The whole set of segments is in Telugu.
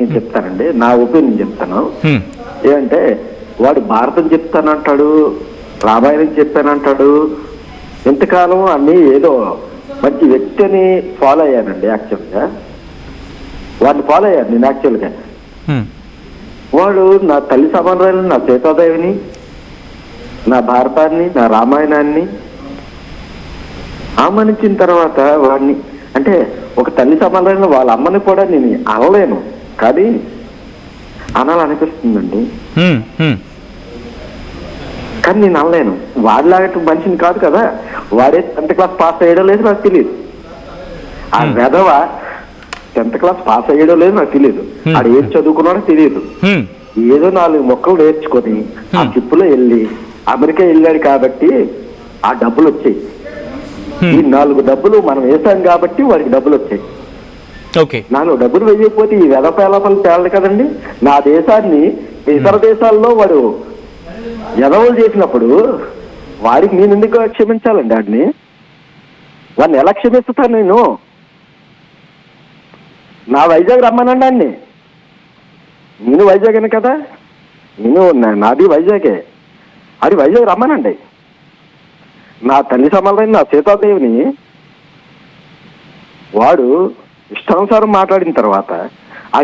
నేను చెప్తానండి, నా ఒపీనియన్ చెప్తాను. ఏంటంటే వాడు భారతం చెప్తానంటాడు, రామాయణం చెప్పానంటాడు. ఇంతకాలం అన్ని ఏదో మంచి వ్యక్తిని ఫాలో అయ్యానండి. యాక్చువల్గా వాడిని ఫాలో అయ్యాను నేను. యాక్చువల్గా వాడు నా తల్లి సమానరాయలు, నా సీతాదేవిని, నా భారతాన్ని, నా రామాయణాన్ని ఆహ్వానించిన తర్వాత వాడిని అంటే ఒక తల్లి సమానరాయలు వాళ్ళ అమ్మని కూడా నేను అనలేను, కానీ అనాలనిపిస్తుందండి. కానీ నేను అనలేను. వాడిలాగట్టు మనిషిని కాదు కదా. వాడే 10th క్లాస్ పాస్ అయ్యడం లేదు నాకు తెలియదు. ఆ వెధవ 10th క్లాస్ పాస్ అయ్యడం లేదు నాకు తెలియదు. ఆడు ఏం చదువుకున్నాడో తెలియదు. ఏదో 4 మొక్కలు నేర్చుకొని ఆ చిప్పులో వెళ్ళి అమెరికా వెళ్ళాడు కాబట్టి ఆ డబ్బులు వచ్చాయి. ఈ 4 డబ్బులు మనం వేసాం కాబట్టి వాడికి డబ్బులు వచ్చాయి. నాలుగు డబ్బులు వేయకపోతే ఈ వెధపేలపలు తేలదు కదండి. నా దేశాన్ని ఇతర దేశాల్లో వాడు ఎదవలు చేసినప్పుడు వాడికి నేను ఎందుకు క్షమించాలండి? వాడిని ఎలా క్షమిస్తాను నేను? నా వైజాగ్ రమ్మనండి అన్ని. నేను వైజాగ్ కదా, నాది వైజాగే. అది వైజాగ్ రమ్మనండి. నా తల్లి సమానమైన నా సీతాదేవిని వాడు ఇష్టానుసారం మాట్లాడిన తర్వాత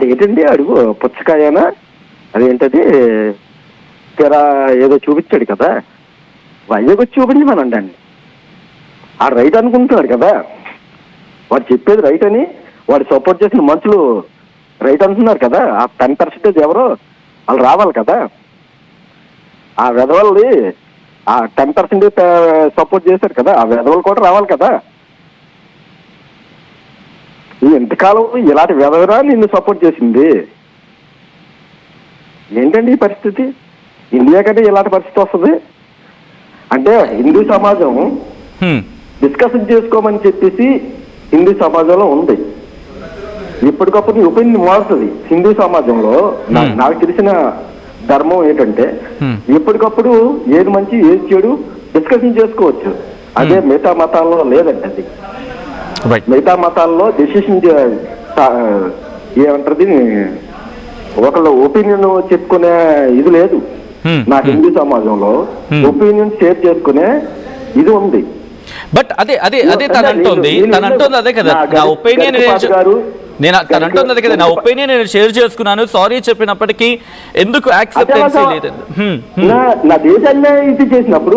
ఏంటండి అడుగు పుచ్చకాయనా అదేంటది తెరా ఏదో చూపించాడు కదా, వైజాగ్ వచ్చి చూపించమనండి అండి. ఆ రైట్ అనుకుంటున్నాడు కదా, వాడు చెప్పేది రైట్ అని వాడు సపోర్ట్ చేసిన మనుషులు రైట్ అంటున్నారు కదా. ఆ 10% ఎవరో వాళ్ళు రావాలి కదా. ఆ వెధవల్ని ఆ 10% సపోర్ట్ చేశారు కదా, ఆ వెధవలు కూడా రావాలి కదా. ఎంతకాలం ఇలాంటి వెధవరా నిన్ను సపోర్ట్ చేసింది? ఏంటండి ఈ పరిస్థితి? ఇండియా కంటే ఇలాంటి పరిస్థితి వస్తుంది అంటే హిందూ సమాజం డిస్కషన్ చేసుకోమని చెప్పేసి హిందూ సమాజంలో ఉంది. ఇప్పటికప్పుడు ఒపీనియన్ మారుతుంది హిందూ సమాజంలో. నాకు తెలిసిన ధర్మం ఏంటంటే ఎప్పటికప్పుడు ఏది మంచి ఏది చెడు డిస్కషన్ చేసుకోవచ్చు. అదే మిగతా మతాల్లో లేదండి. అది మిగతా మతాల్లో డెసిషన్ ఏమంటది ఒకళ్ళ ఒపీనియన్ చెప్పుకునే ఇది లేదు. నా హిందూ సమాజంలో ఒపీనియన్ షేర్ చేసుకునే ఇది ఉంది. బట్ అదే తను అంటుంది అదే కదా, నా ఒపీనియన్ తనంటుంది అదే కదా, నా ఒపీనియన్ నేను షేర్ చేసుకున్నాను, సారీ చెప్పినప్పటికీ ఎందుకు యాక్సెప్టెన్సీ లేదు? నా దేశాన్ని ఇది చేసినప్పుడు,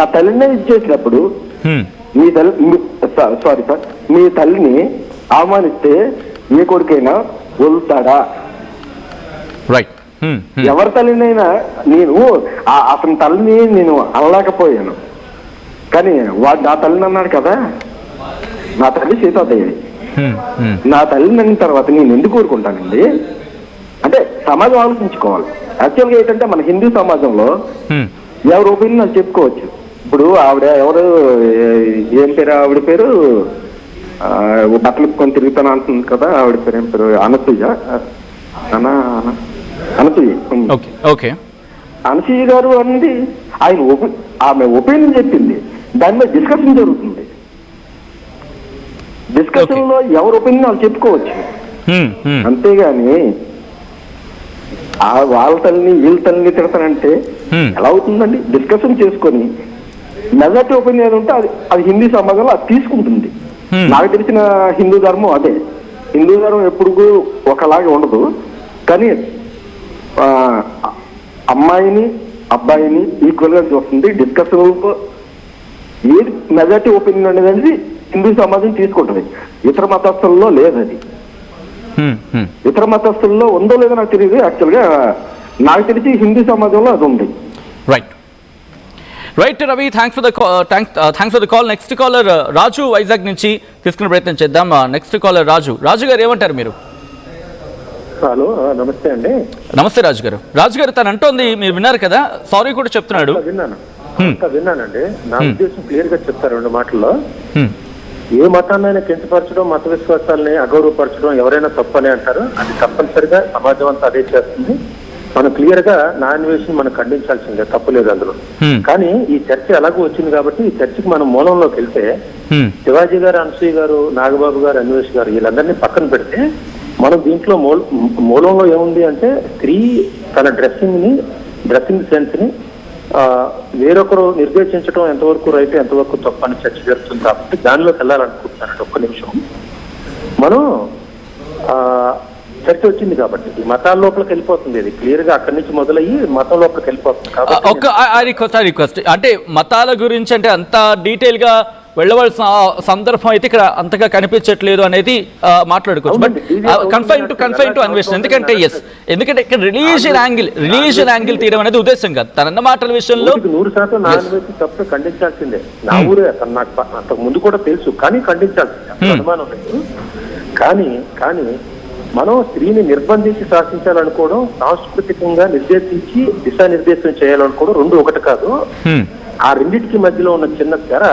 నా తల్లిని ఇది చేసినప్పుడు మీ తల్లి మీ తల్లిని అవమానిస్తే ఏ కొడుకైనా వదులుతాడా? రైట్. ఎవరి తల్లినైనా నేను అతని తల్లిని నేను అనలేకపోయాను, కానీ వాడు నా తల్లిని అన్నాడు కదా. నా తల్లి సీతాదేవి. నా తల్లిని అన్న తర్వాత నేను ఎందుకు కోరుకుంటానండి? అంటే సమాజం ఆలోచించుకోవాలి. యాక్చువల్గా ఏంటంటే మన హిందూ సమాజంలో ఎవరి ఒపీనియన్ అది చెప్పుకోవచ్చు. ఇప్పుడు ఆవిడ ఎవరు, ఏం పేరు ఆవిడ పేరు, బట్టలు కొని తిరుగుతాను అంటుంది కదా, ఆవిడ పేరు ఏం పేరు, అనసూయ అనసూయ గారు అన్నది ఆమె ఒపీనియన్ చెప్పింది, దాని మీద డిస్కషన్ జరుగుతుంది. డిస్కషన్ లో ఎవరి ఒపీనియన్ వాళ్ళు చెప్పుకోవచ్చు. అంతేగాని వాళ్ళ తల్లిని వీళ్ళ తల్లిని తిడతానంటే ఎలా అవుతుందండి? డిస్కషన్ చేసుకొని మెజార్టీ ఒపీనియన్ ఉంటే అది హిందూ సమాజంలో అది తీసుకుంటుంది. నాకు తెలిసిన హిందూ ధర్మం అదే. హిందూ ధర్మం ఎప్పుడు ఒకలాగే ఉండదు, కానీ అమ్మాయిని అబ్బాయిని ఈక్వల్ గా చూస్తుంది. డిస్కషన్ ఏది మెజార్టీ ఒపీనియన్ అనేది హిందూ సమాజం తీసుకుంటుంది. ఇతర మతస్థుల్లో లేదు అది. ఇతర మతస్థుల్లో ఉందో లేదో నాకు తెలియదు. యాక్చువల్గా నాకు తెలిసి హిందూ సమాజంలో అది ఉంది. Right Ravi, thanks for the call. Next caller Raju Vizag నుంచి తీసుకునే ప్రయత్నం చేద్దాం. నెక్స్ట్ కాలర్ రాజు గారు ఏమంటారు మీరు? హలో, నమస్తే అండి. నమస్తే రాజు గారు తను అంటోంది మీరు విన్నారు కదా, సారీ కూడా చెప్తున్నాడు. విన్నానండి. నా ఉద్దేశం క్లియర్ గా చెప్తారు 2 మాటల్లో. ఏ మతాన్నైనా కించపరచడం, మత విశ్వాసాలని అగౌరవపరచడం ఎవరైనా తప్పని అంటారు. అది తప్పనిసరిగా సమాజం అంతా అదే చేస్తుంది. మనం క్లియర్ గా నాన్వేషన్ మనం ఖండించాల్సిందే, తప్పులేదు అందులో. కానీ ఈ చర్చ ఎలాగో వచ్చింది కాబట్టి ఈ చర్చకి మనం మూలంలోకి వెళ్తే శివాజీ గారు, అనసూయ గారు, నాగబాబు గారు, అన్వేష్ గారు వీళ్ళందరినీ పక్కన పెడితే మనం దీంట్లో మూలంలో ఏముంది అంటే స్త్రీ తన డ్రెస్సింగ్ సెన్స్ ని వేరొకరు నిర్దేశించడం ఎంతవరకు రైట్ ఎంతవరకు తప్పు అని చర్చ జరుగుతుంది కాబట్టి దానిలోకి వెళ్ళాలనుకుంటున్నానండి. ఒక్క నిమిషం. మనం చర్చ వచ్చింది కాబట్టి ఈ మతాల లోపలికి వెళ్ళిపోతుంది. ఇది క్లియర్ గా అక్కడి నుంచి మొదలయ్యి మతం లోపలికి వెళ్ళిపోతుంది కాబట్టి రిక్వెస్ట్ అంటే మతాల గురించి అంటే అంత డీటెయిల్ గా వెళ్ళవలసిన సందర్భం అయితే ఇక్కడ అంతగా కనిపించట్లేదు అనేది మాట్లాడుకోవచ్చు. బట్ కన్ఫైన్ టు అన్వేషణ. ఎందుకంటే ఇక్కడ రిలీజియన్ యాంగిల్ తీయడం అనేది ఉద్దేశం కాదు. తనన్న మాటల విషయంలో 100% నాన్ తప్పు ఖండించాల్సిందే. నా ఊరే నాకు అంతకు ముందు కూడా తెలుసు, కానీ ఖండించాల్సిందే, అనుమానం లేదు. కానీ మనం స్త్రీని నిర్బంధించి శాసించాలనుకోవడం, సాంస్కృతికంగా నిర్దేశించి దిశానిర్దేశం చేయాలనుకోవడం రెండు ఒకటి కాదు. ఆ రెండింటికి మధ్యలో ఉన్న చిన్న తెర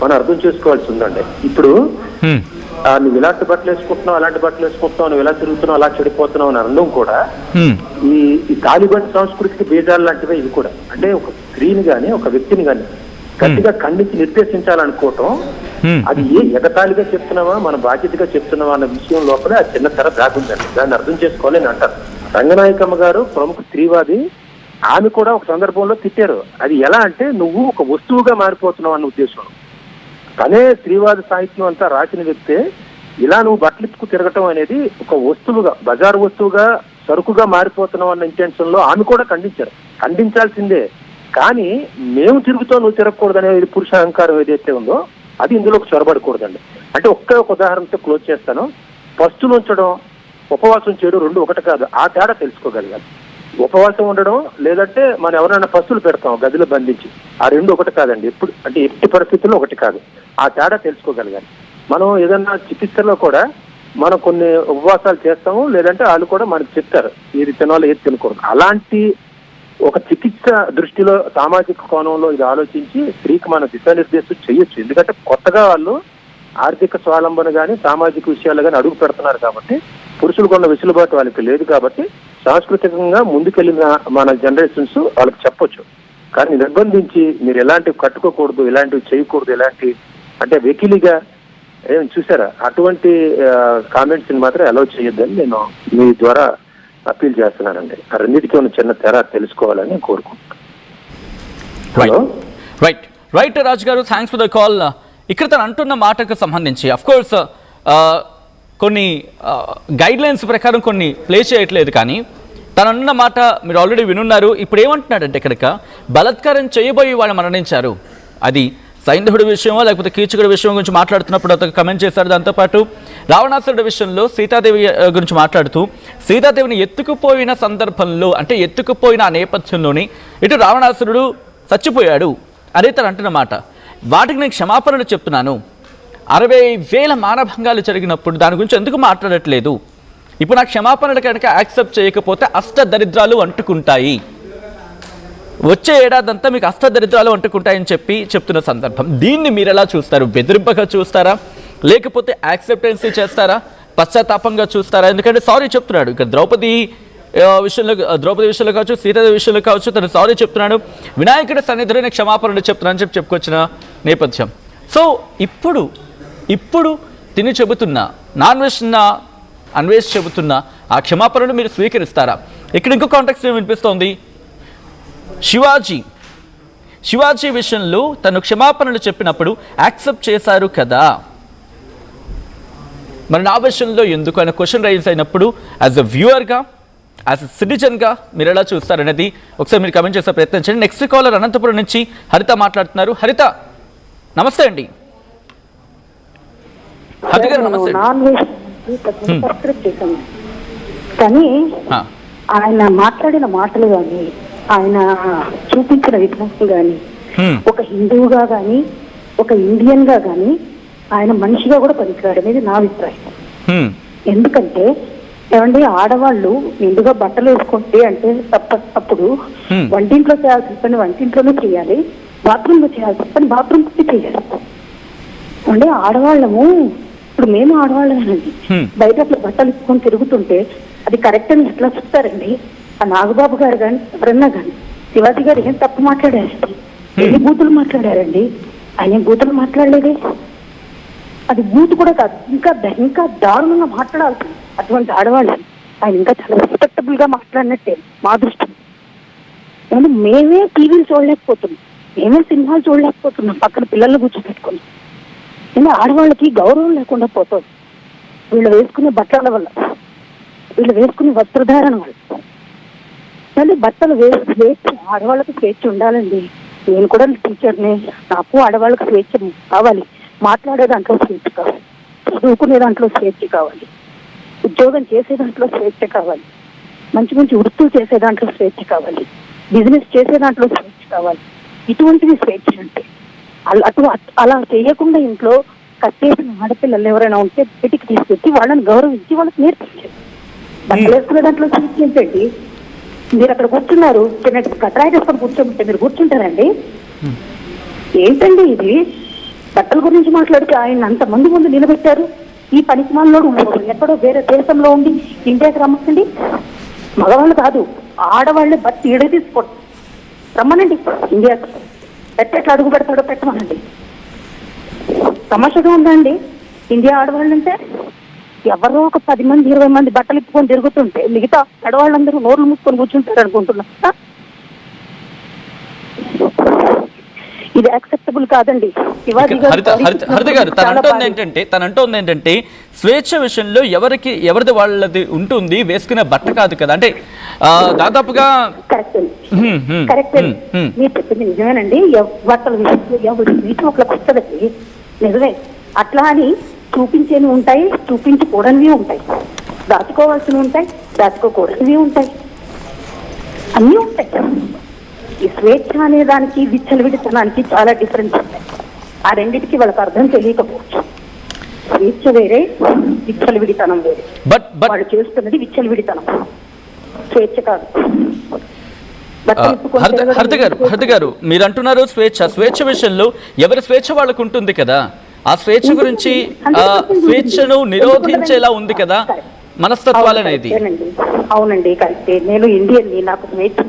మనం అర్థం చేసుకోవాల్సి ఉందండి. ఇప్పుడు నువ్వు ఇలాంటి బట్టలు వేసుకుంటున్నావు, అలాంటి బట్టలు వేసుకుంటున్నావు, నువ్వు ఇలా తిరుగుతున్నావు, అలా చెడిపోతున్నావు అని అనడం కూడా ఈ తాలిబాన్ సంస్కృతికి బీజాలు లాంటివే ఇవి కూడా. అంటే ఒక స్త్రీని గాని ఒక వ్యక్తిని గాని గట్టిగా ఖండించి నిర్దేశించాలనుకోవటం, అది ఎగతాళిగా చెప్తున్నావా మన బాధ్యతగా చెప్తున్నావా అన్న విషయం లోపలే ఆ చిన్న తెర దాగుందండి. దాన్ని అర్థం చేసుకోవాలని అంటారు. రంగనాయకమ్మ గారు ప్రముఖ స్త్రీవాది, ఆమె కూడా ఒక సందర్భంలో తిట్టారు. అది ఎలా అంటే నువ్వు ఒక వస్తువుగా మారిపోతున్నావు అన్న ఉద్దేశం. తనే స్త్రీవాద సాహిత్యం అంతా రాసిన వ్యక్తే ఇలా నువ్వు బట్టలిప్పుకు తిరగటం అనేది ఒక వస్తువుగా, బజారు వస్తువుగా, సరుకుగా మారిపోతున్నావు అన్న ఇంటెన్షన్ లో ఆమె కూడా ఖండించారు. ఖండించాల్సిందే. కానీ మేము తిరుగుతావు నువ్వు తిరగకూడదు అనేది పురుష అహంకారం ఏదైతే ఉందో అది ఇందులోకి చొరబడకూడదండి. అంటే ఒక ఉదాహరణతో క్లోజ్ చేస్తాను. పస్తులు ఉంచడం, ఉపవాసం చేయడం రెండు ఒకటి కాదు. ఆ తేడా తెలుసుకోగలగాలి. ఉపవాసం ఉండడం లేదంటే మనం ఎవరైనా పస్తులు పెడతాం గదిలో బంధించి, ఆ రెండు ఒకటి కాదండి. ఎట్టి పరిస్థితుల్లో ఒకటి కాదు. ఆ తేడా తెలుసుకోగలగాలి. మనం ఏదన్నా చికిత్సలో కూడా మనం కొన్ని ఉపవాసాలు చేస్తాము, లేదంటే వాళ్ళు కూడా మనకు చెప్తారు ఏది తినాలో ఏది తినకూడదు. అలాంటి ఒక చికిత్స దృష్టిలో సామాజిక కోణంలో ఇది ఆలోచించి స్త్రీకి మనం దిశానిర్దేశం చేయొచ్చు. ఎందుకంటే కొత్తగా వాళ్ళు ఆర్థిక స్వావలంబన కానీ సామాజిక విషయాలు కానీ అడుగు పెడుతున్నారు కాబట్టి, పురుషులకు ఉన్న వెసులుబాటు వాళ్ళకి లేదు కాబట్టి సాంస్కృతికంగా ముందుకెళ్ళిన మన జనరేషన్స్ వాళ్ళకి చెప్పొచ్చు. కానీ నిర్బంధించి మీరు ఎలాంటివి కట్టుకోకూడదు, ఇలాంటివి చేయకూడదు, ఇలాంటి అంటే వెకిలిగా ఏం చూసారా అటువంటి కామెంట్స్ ని మాత్రం అలౌ చేయొద్దని నేను మీ ద్వారా అప్పీల్ చేస్తున్నానండి. ఆ రెండింటికి ఉన్న చిన్న తెర తెలుసుకోవాలని కోరుకుంటున్నాను. రైట్ రాజు గారు, థ్యాంక్స్ ఫర్ ద కాల్. ఇక్కడ తను అంటున్న మాటకు సంబంధించి అఫ్ కోర్స్ కొన్ని గైడ్ లైన్స్ ప్రకారం కొన్ని ప్లే చేయట్లేదు, కానీ తను అన్న మాట మీరు ఆల్రెడీ వినున్నారు. ఇప్పుడు ఏమంటున్నాడంటే ఇక్కడిక బలాత్కారం చేయబోయి వాళ్ళు మరణించారు, అది సైంధవుడి విషయమో లేకపోతే కీచకుడి విషయం గురించి మాట్లాడుతున్నప్పుడు అతను కమెంట్ చేశారు. దాంతోపాటు రావణాసురుడి విషయంలో సీతాదేవి గురించి మాట్లాడుతూ సీతాదేవిని ఎత్తుకుపోయిన సందర్భంలో అంటే ఎత్తుకుపోయిన ఆ నేపథ్యంలోని ఇటు రావణాసురుడు చచ్చిపోయాడు అదే తను అంటున్న మాట. వాటికి నేను క్షమాపణలు చెప్తున్నాను. 60,000 మానభంగాలు జరిగినప్పుడు దాని గురించి ఎందుకు మాట్లాడట్లేదు? ఇప్పుడు నా క్షమాపణలు కనుక యాక్సెప్ట్ చేయకపోతే అష్టదరిద్రాలు అంటుకుంటాయి, వచ్చే ఏడాదంతా మీకు అష్టదరిద్రాలు అంటుకుంటాయని చెప్తున్న సందర్భం. దీన్ని మీరు ఎలా చూస్తారు? బెదిరింపగా చూస్తారా, లేకపోతే యాక్సెప్టెన్సీ చేస్తారా, పశ్చాత్తాపంగా చూస్తారా? ఎందుకంటే సారీ చెప్తున్నాడు. ఇక్కడ ద్రౌపది విషయంలో కావచ్చు, సీతాదేవి విషయంలో కావచ్చు, తను సారీ చెప్తున్నాడు. వినాయకుడి సన్నిధిలోనే క్షమాపణలు చెప్తున్నాను అని చెప్పుకొచ్చిన నేపథ్యం. సో ఇప్పుడు తిని చెబుతున్న అన్వేష్ చెబుతున్న ఆ క్షమాపణను మీరు స్వీకరిస్తారా? ఇక్కడ ఇంకో కాంటెక్స్ట్ వినిపిస్తోంది. శివాజీ విషయంలో తను క్షమాపణలు చెప్పినప్పుడు యాక్సెప్ట్ చేశారు కదా, మరి నా విషయంలో ఎందుకు అనే క్వశ్చన్ రైజ్ అయినప్పుడు యాజ్ అ వ్యూవర్గా, యాజ్ అ సిటిజన్గా మీరు ఎలా చూస్తారనేది ఒకసారి మీరు కమెంట్ చేసే ప్రయత్నం చేయండి. నెక్స్ట్ కాలర్ అనంతపురం నుంచి హరిత మాట్లాడుతున్నారు. హరిత నమస్తే అండి. హరిత గారు నమస్తే. కానీ ఆయన మాట్లాడిన మాటలు కానీ ఆయన చూపించిన విధానం కానీ ఒక హిందువుగా కానీ ఒక ఇండియన్ గా కానీ ఆయన మనిషిగా కూడా పనికిరాడు అనేది నా అభిప్రాయం. ఎందుకంటే ఏమండి, ఆడవాళ్ళు నిండుగా బట్టలు వేసుకుంటే అంటే అప్పుడు వంటింట్లో చేయాల్సిన పని వంటింట్లోనే చేయాలి, బాత్రూమ్ లో చేయాల్సిన పని బాత్రూమ్ చేయాలి. అంటే ఆడవాళ్ళము ఇప్పుడు మేము ఆడవాళ్ళమేనండి, బయట అట్లా బట్టలు ఇచ్చుకొని తిరుగుతుంటే అది కరెక్ట్ అని ఎట్లా చెప్తారండి? ఆ నాగబాబు గారు కానీ ఎవరన్నా కానీ శివాజీ గారు ఏం తప్పు మాట్లాడారండి? ఎన్ని బూతులు మాట్లాడారండి? ఆయన బూతులు మాట్లాడలేదే. అది బూతు కూడా కాదు, ఇంకా దారుణంగా మాట్లాడాల్సింది. అటువంటి ఆడవాళ్ళు ఆయన ఇంకా చాలా రెస్పెక్టబుల్ గా మాట్లాడినట్టే మా దృష్టిలో. కానీ మేమే టీవీలు చూడలేకపోతున్నాం, మేమే సినిమాలు చూడలేకపోతున్నాం పక్కన పిల్లల్ని కూర్చోబెట్టుకుని. కానీ ఆడవాళ్ళకి గౌరవం లేకుండా పోతుంది వీళ్ళు వేసుకునే బట్టల వల్ల, వీళ్ళు వేసుకునే వస్త్రధారణ వల్ల. కానీ బట్టలు స్వేచ్ఛ, ఆడవాళ్ళకి స్వేచ్ఛ ఉండాలండి. నేను కూడా టీచర్ని, నాకు ఆడవాళ్ళకి స్వేచ్ఛ కావాలి. మాట్లాడే దాంట్లో స్వేచ్ఛ కావాలి, చదువుకునే దాంట్లో స్వేచ్ఛ కావాలి, ఉద్యోగం చేసే దాంట్లో స్వేచ్ఛ కావాలి, మంచి మంచి వృత్తులు చేసే దాంట్లో స్వేచ్ఛ కావాలి, బిజినెస్ చేసే దాంట్లో స్వేచ్ఛ కావాలి. ఇటువంటివి స్వేచ్ఛ అంటే అలా చేయకుండా ఇంట్లో కట్టేసిన ఆడపిల్లలు ఎవరైనా ఉంటే బయటికి తీసుకొచ్చి వాళ్ళని గౌరవించి వాళ్ళకి నేర్పించారు. బట్టలు వేసుకునే దాంట్లో స్వేచ్ఛ ఏంటండి? మీరు అక్కడ కూర్చున్నారు, కట్రాయి వేసుకొని కూర్చోబెట్టే మీరు కూర్చుంటారండి? ఏంటండి ఇది? బట్టల గురించి మాట్లాడితే ఆయన అంతమంది ముందు నిలబెట్టారు. ఈ పనికిమాలలో ఎక్కడో వేరే దేశంలో ఉండి ఇండియాకి రమ్మండి. మగవాళ్ళు కాదు, ఆడవాళ్ళే బట్టి ఈడ తీసుకోండి, రమ్మనండి ఇండియాకి. ఎట్లా అడుగు పెడతాడో పెట్టమనండి. తమాషగా ఉందండి ఇండియా ఆడవాళ్ళు అంటే. ఎవరో ఒక 10 మంది 20 మంది బట్టలు ఇప్పుకొని తిరుగుతుంటే మిగతా ఆడవాళ్ళందరూ నోర్లు మూసుకొని కూర్చుంటారు అనుకుంటున్నా. ఇది యాక్సెప్టబుల్ కాదండి. హరిత గారు తనంటోంది ఏంటంటే స్వేచ్ఛ విషయంలో ఎవరిది వాళ్ళది ఉంటుంది, వేసుకునే బట్ట కాదు కదా. అంటే దాదాపుగా కరెక్ట్ మీరు చెప్పింది నిజమేనండి. బట్టల విషయంలో ఎవరి వీటి ఒకళ్ళకి వస్తుందండి, నిజమే. అట్లా అని చూపించేవి ఉంటాయి, చూపించుకోవడానికి ఉంటాయి, దాచుకోవాల్సినవి ఉంటాయి, దాచుకోకూడనివి ఉంటాయి, అన్నీ ఉంటాయి. ఈ స్వేచ్ఛ అనే దానికి విచ్చలవిడితనానికి చాలా డిఫరెన్స్ ఉంటాయి. ఆ రెండింటికి వాళ్ళకి అర్థం తెలియకపోవచ్చు. స్వేచ్ఛ వేరే, విచ్చలవిడితనం వేరే. వాళ్ళు చేస్తున్నది విచ్చలవిడితనం, స్వేచ్ఛ కాదు. హరిత గారు మీరు అంటున్నారు స్వేచ్ఛ విషయంలో ఎవరి స్వేచ్ఛ వాళ్ళకు ఉంటుంది కదా. ఆ స్వేచ్ఛ గురించి స్వేచ్ఛను నిరోధించేలా ఉంది కదా మనస్తత్వాలనేది. అవునండి, కరెక్టే. నేను ఇండియన్, నాకు స్వేచ్ఛ.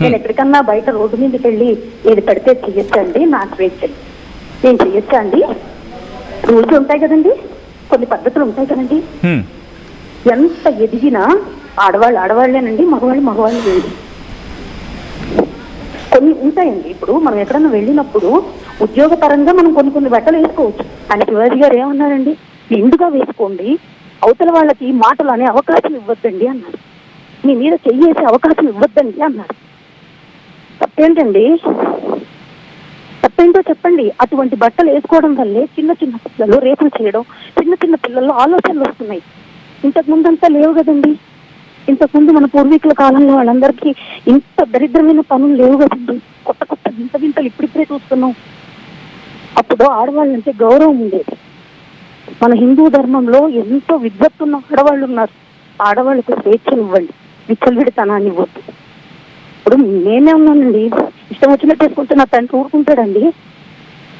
నేను ఎక్కడికన్నా బయట రోడ్డు మీదకి వెళ్ళి ఏది పడితే చెయ్యొచ్చండి, నా స్వేచ్ఛ. నేను చెయ్యొచ్చా అండి? రూల్స్ ఉంటాయి కదండి, కొన్ని పద్ధతులు ఉంటాయి కదండి. ఎంత ఎదిగినా ఆడవాళ్ళేనండి, మగవాళ్ళు లేండి. కొన్ని ఉంటాయండి. ఇప్పుడు మనం ఎక్కడన్నా వెళ్ళినప్పుడు ఉద్యోగపరంగా మనం కొన్ని బట్టలు వేసుకోవచ్చు. అని శివాజీ గారు ఏమన్నారండి? నిండుగా వేసుకోండి, అవతల వాళ్ళకి మాటలు అనే అవకాశం ఇవ్వద్దండి అన్నారు. మీ మీద చెయ్యేసే అవకాశం ఇవ్వద్దండి అన్నారు. తప్పేంటండి? తప్పేంటో చెప్పండి. అటువంటి బట్టలు వేసుకోవడం వల్లే చిన్న పిల్లలు రేపులు చేయడం, చిన్న పిల్లల్లో ఆలోచనలు వస్తున్నాయి. ఇంతకు ముందంతా లేవు కదండి. ఇంతకుముందు మన పూర్వీకుల కాలంలో వాళ్ళందరికీ ఇంత దరిద్రమైన పనులు లేవు కదండి. కొత్త వింతలు ఇప్పుడిప్పుడే చూస్తున్నాం. అప్పుడు ఆడవాళ్ళంటే గౌరవం ఉండేది. మన హిందూ ధర్మంలో ఎంతో విద్వత్తున్న ఆడవాళ్ళు ఉన్నారు. ఆడవాళ్ళకు స్వేచ్ఛను ఇవ్వండి, విచ్చలవిడితనాన్ని ఇవ్వద్దు. ఇప్పుడు నేనే ఉన్నానండి, ఇష్టం వచ్చినట్టు వేసుకుంటే నా తండ్రి ఊరుకుంటాడండి?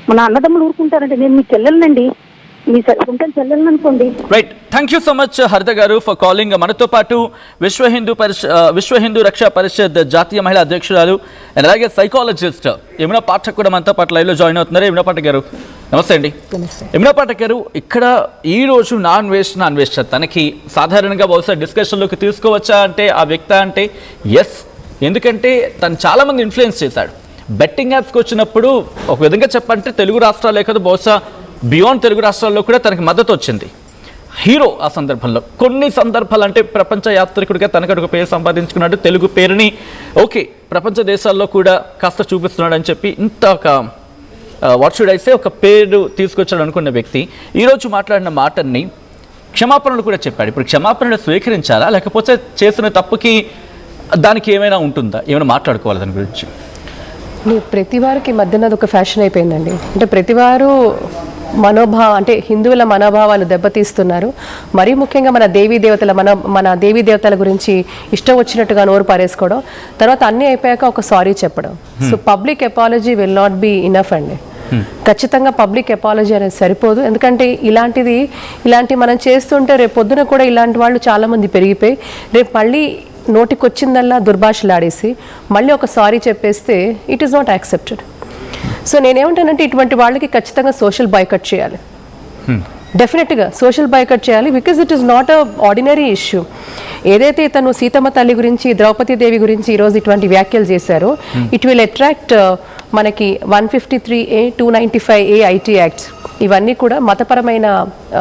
మన అన్నదమ్ములు ఊరుకుంటారండి? నేను మీ చెల్లెలనండి, మీ ఉంటే చెల్లెలను అనుకోండి. Right, thank you so much హరిత గారు ఫర్ కాలింగ్. మనతో పాటు విశ్వ హిందూ రక్షా పరిషత్ జాతీయ మహిళా అధ్యక్షురాలు అండ్ అలాగే సైకాలజిస్ట్ యమునా పాఠక్ కూడా మనతో పాటు లైవ్ లో జాయిన్ అవుతున్నారు. యమునా పాఠక్ గారు నమస్తే అండి. యమునా పాఠక్ గారు, ఇక్కడ ఈ రోజు నాన్ వేస్ట్ తనకి సాధారణంగా బహుశా డిస్కషన్లోకి తీసుకోవచ్చా అంటే ఆ వ్యక్తి అంటే ఎస్, ఎందుకంటే తను చాలా మంది ఇన్ఫ్లుయెన్స్ చేశాడు. బెట్టింగ్ యాప్స్కి వచ్చినప్పుడు ఒక విధంగా చెప్పంటే తెలుగు రాష్ట్రాలే కదా, బహుశా బియాండ్ తెలుగు రాష్ట్రాల్లో కూడా తనకి మద్దతు వచ్చింది. హీరో ఆ సందర్భంలో. కొన్ని సందర్భాలు అంటే ప్రపంచ యాత్రికుడిగా తనకు ఒక పేరు సంపాదించుకున్నాడు, తెలుగు పేరుని ఓకే ప్రపంచ దేశాల్లో కూడా కాస్త చూపిస్తున్నాడు అని చెప్పి ఇంత ఒక వాట్ షుడ్ ఐ సే ఒక పేరు తీసుకొచ్చాడు అనుకున్న వ్యక్తి ఈరోజు మాట్లాడిన మాటని క్షమాపణలు కూడా చెప్పాడు. ఇప్పుడు క్షమాపణలు స్వీకరించాలా, లేకపోతే చేసిన తప్పుకి దానికి ఏమైనా ఉంటుందా, ఏమైనా మాట్లాడుకోవాలి దాని గురించి? ప్రతి వారికి మధ్యన అది ఒక ఫ్యాషన్ అయిపోయిందండి. అంటే ప్రతివారు అంటే హిందువుల మనోభావాలు దెబ్బతీస్తున్నారు. మరీ ముఖ్యంగా మన దేవీ దేవతల గురించి ఇష్టం వచ్చినట్టుగా నోరు పారేసుకోవడం, తర్వాత అన్నీ అయిపోయాక ఒక సారీ చెప్పడం. So public apology will not be enough అండి. ఖచ్చితంగా పబ్లిక్ ఎపాలజీ అనేది సరిపోదు. ఎందుకంటే ఇలాంటి మనం చేస్తుంటే రేపు పొద్దున కూడా ఇలాంటి వాళ్ళు చాలామంది పెరిగిపోయి రేపు మళ్ళీ నోటికొచ్చిందల్లా దుర్భాషలాడేసి మళ్ళీ ఒక సారీ చెప్పేస్తే it is not accepted. So నేనేమంటానంటే ఇటువంటి వాళ్ళకి ఖచ్చితంగా సోషల్ బాయ్కట్ చేయాలి. డెఫినెట్గా సోషల్ బైకట్ చేయాలి, because it is not a ordinary issue. ఏదైతే తను సీతమ్మ తల్లి గురించి, ద్రౌపది దేవి గురించి ఈరోజు ఇటువంటి వ్యాఖ్యలు చేశారో, ఇట్ విల్ అట్రాక్ట్ మనకి 153A 295A IT యాక్ట్స్, ఇవన్నీ కూడా మతపరమైన